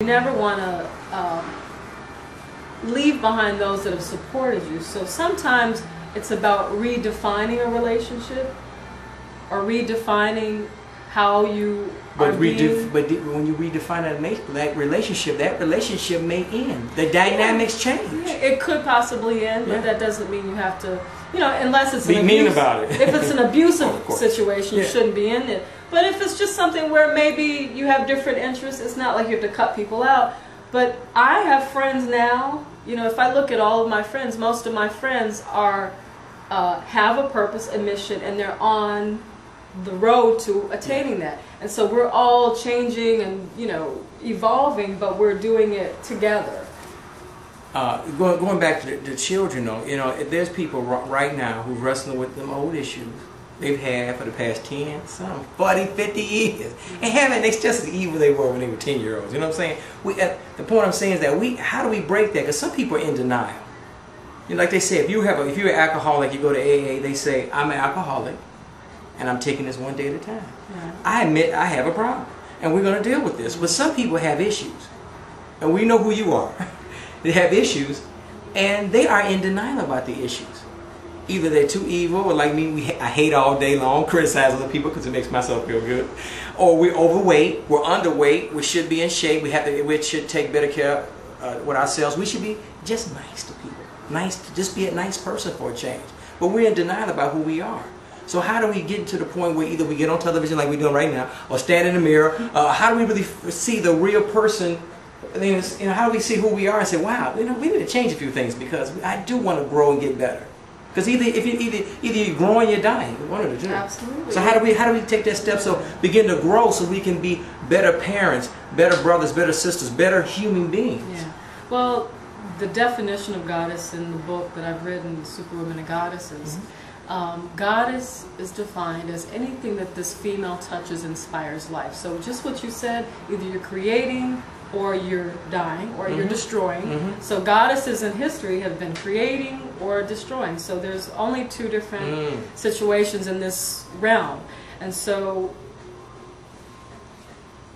never want to leave behind those that have supported you. So sometimes it's about redefining a relationship or redefining how you but when you redefine that relationship may end. The dynamics change. Yeah, it could possibly end, but that doesn't mean you have to, you know, unless it's be mean about it. If it's an abusive situation, you shouldn't be in it. But if it's just something where maybe you have different interests, it's not like you have to cut people out. But I have friends now, you know, if I look at all of my friends, most of my friends are have a purpose, a mission, and they're on the road to attaining that. And so we're all changing and, you know, evolving, but we're doing it together. Going back to the children, though, you know, there's people right now who are wrestling with them old issues they've had for the past 10, some 40, 50 years. And it's just as evil they were when they were 10-year-olds. You know what I'm saying? The point I'm saying is that how do we break that? Because some people are in denial. You know, like they say, if you're an alcoholic, you go to AA, they say, I'm an alcoholic, and I'm taking this one day at a time. Yeah. I admit I have a problem, and we're going to deal with this. But some people have issues, and we know who you are. They have issues, and they are in denial about the issues. Either they're too evil, or like me, I hate all day long, criticize other people because it makes myself feel good. Or we're overweight, we're underweight, we should be in shape, we should take better care with ourselves. We should be just nice to people. Just be a nice person for a change. But we're in denial about who we are. So how do we get to the point where either we get on television like we're doing right now, or stand in the mirror? How do we really see the real person? You know, how do we see who we are and say, wow, you know, we need to change a few things because I do want to grow and get better. Because either you're growing, you're dying. One of the two. Absolutely. So how do we take that step? So begin to grow so we can be better parents, better brothers, better sisters, better human beings. Yeah. Well, the definition of goddess in the book that I've written, Superwomen and Goddesses, goddess is defined as anything that this female touches inspires life. So just what you said, either you're creating or you're dying or you're destroying. So goddesses in history have been creating or destroying. So there's only two different situations in this realm. And so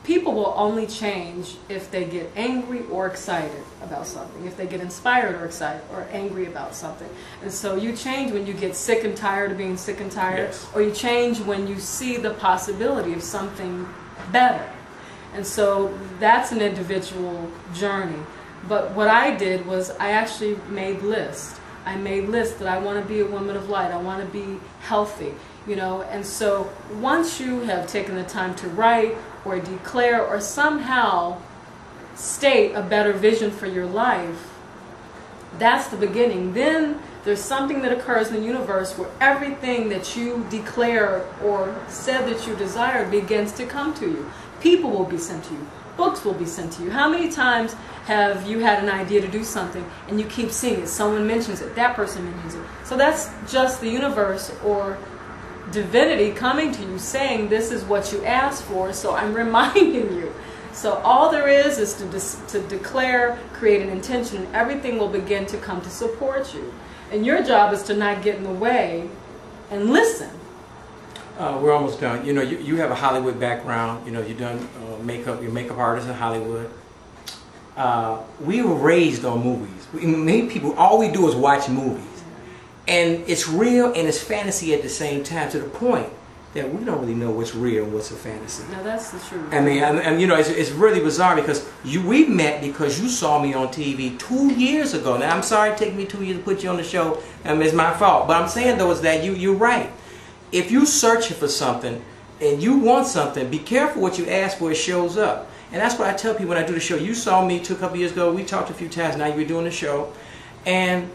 people will only change if they get angry or excited about something, if they get inspired or excited or angry about something. And so you change when you get sick and tired of being sick and tired, or you change when you see the possibility of something better. And so that's an individual journey. But what I did was I actually made lists. I made lists that I want to be a woman of light. I want to be healthy, you know. And so once you have taken the time to write or declare or somehow state a better vision for your life, that's the beginning. Then there's something that occurs in the universe where everything that you declare or said that you desired begins to come to you. People will be sent to you. Books will be sent to you. How many times have you had an idea to do something and you keep seeing it? Someone mentions it. That person mentions it. So that's just the universe or divinity coming to you saying this is what you asked for, so I'm reminding you. So all there is to declare, create an intention, and everything will begin to come to support you. And your job is to not get in the way and listen. We're almost done. You know, you have a Hollywood background. You know, you've done makeup. You're a makeup artist in Hollywood. We were raised on movies. Many people, all we do is watch movies. And it's real and it's fantasy at the same time, to the point that we don't really know what's real and what's a fantasy. Now that's the truth. I mean, and you know, it's really bizarre because we met because you saw me on TV 2 years ago. Now, I'm sorry it took me 2 years to put you on the show. It's my fault. But I'm saying, though, is that you're right. If you're searching for something and you want something, be careful what you ask for, it shows up. And that's what I tell people when I do the show. You saw me a couple years ago. We talked a few times. Now you're doing the show. And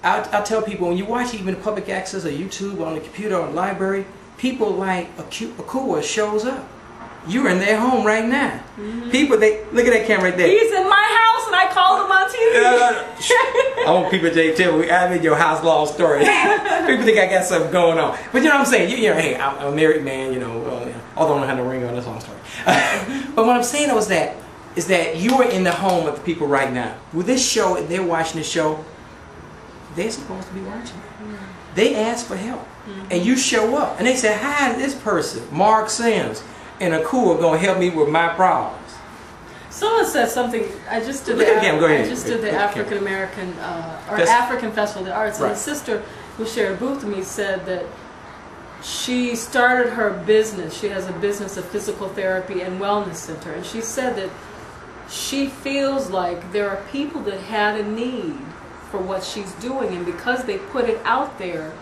I'll tell people, when you watch even public access or YouTube or on the computer or the library, people like Akua shows up. You're in their home right now. People, look at that camera right there. He's in my house and I called him on TV. I want people to tell me I'm in your house long story. People think I got something going on. But you know what I'm saying? You know, hey, I'm a married man, you know, although I don't have no ring on, that's a long story. But what I'm saying though is that you are in the home of the people right now. With this show, they're watching the show, they're supposed to be watching it. They ask for help. And you show up. And they say, hi, this person, Marc Sims, and Akua are going to help me with my problems. Someone said something. I just did the African American or African Festival of the Arts, and the sister who shared a booth with me said that she started her business. She has a business of physical therapy and wellness center, and she said that she feels like there are people that had a need for what she's doing, and because they put it out there,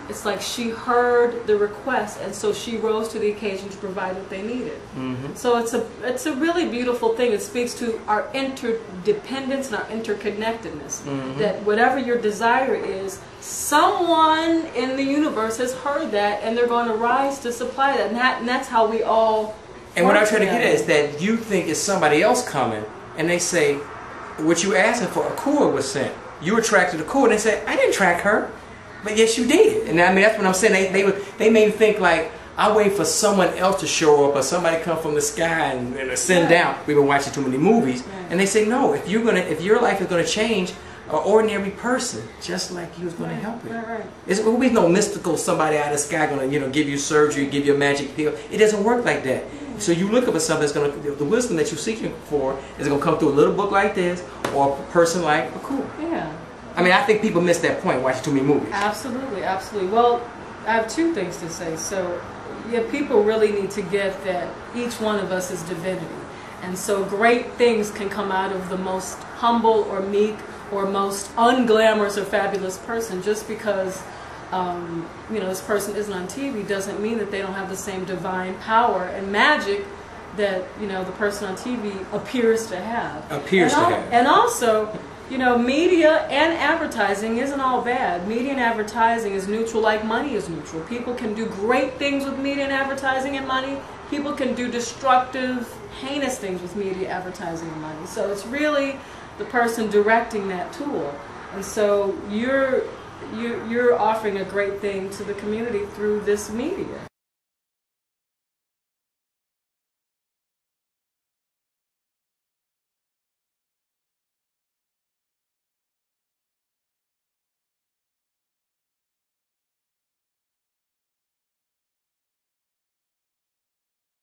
it's like she heard the request, and so she rose to the occasion to provide what they needed. Mm-hmm. So it's a really beautiful thing. It speaks to our interdependence and our interconnectedness. Mm-hmm. That whatever your desire is, someone in the universe has heard that, and they're going to rise to supply that. And that's how we all. And what I'm trying to get at is that you think it's somebody else coming, and they say, what you asking for, Akua was sent. You attracted Akua, and they say, I didn't track her. But yes, you did. And I mean, that's what I'm saying. They made me think like, I wait for someone else to show up or somebody come from the sky and ascend down. We've been watching too many movies. Right. And they say, no, if your life is going to change, an ordinary person, just like you, is going to help you. Right. There's no mystical somebody out of the sky going to give you surgery, give you a magic pill. It doesn't work like that. So you look up for something that's going to, the wisdom that you're seeking for is going to come through a little book like this or a person like Akua. Yeah. I mean, I think people miss that point watching too many movies. Absolutely, absolutely. Well, I have two things to say. So, yeah, people really need to get that each one of us is divinity. And so great things can come out of the most humble or meek or most unglamorous or fabulous person. Just because, this person isn't on TV doesn't mean that they don't have the same divine power and magic that, the person on TV appears to have. And also, media and advertising isn't all bad. Media and advertising is neutral like money is neutral. People can do great things with media and advertising and money. People can do destructive, heinous things with media, advertising, and money. So it's really the person directing that tool. And so you're offering a great thing to the community through this media.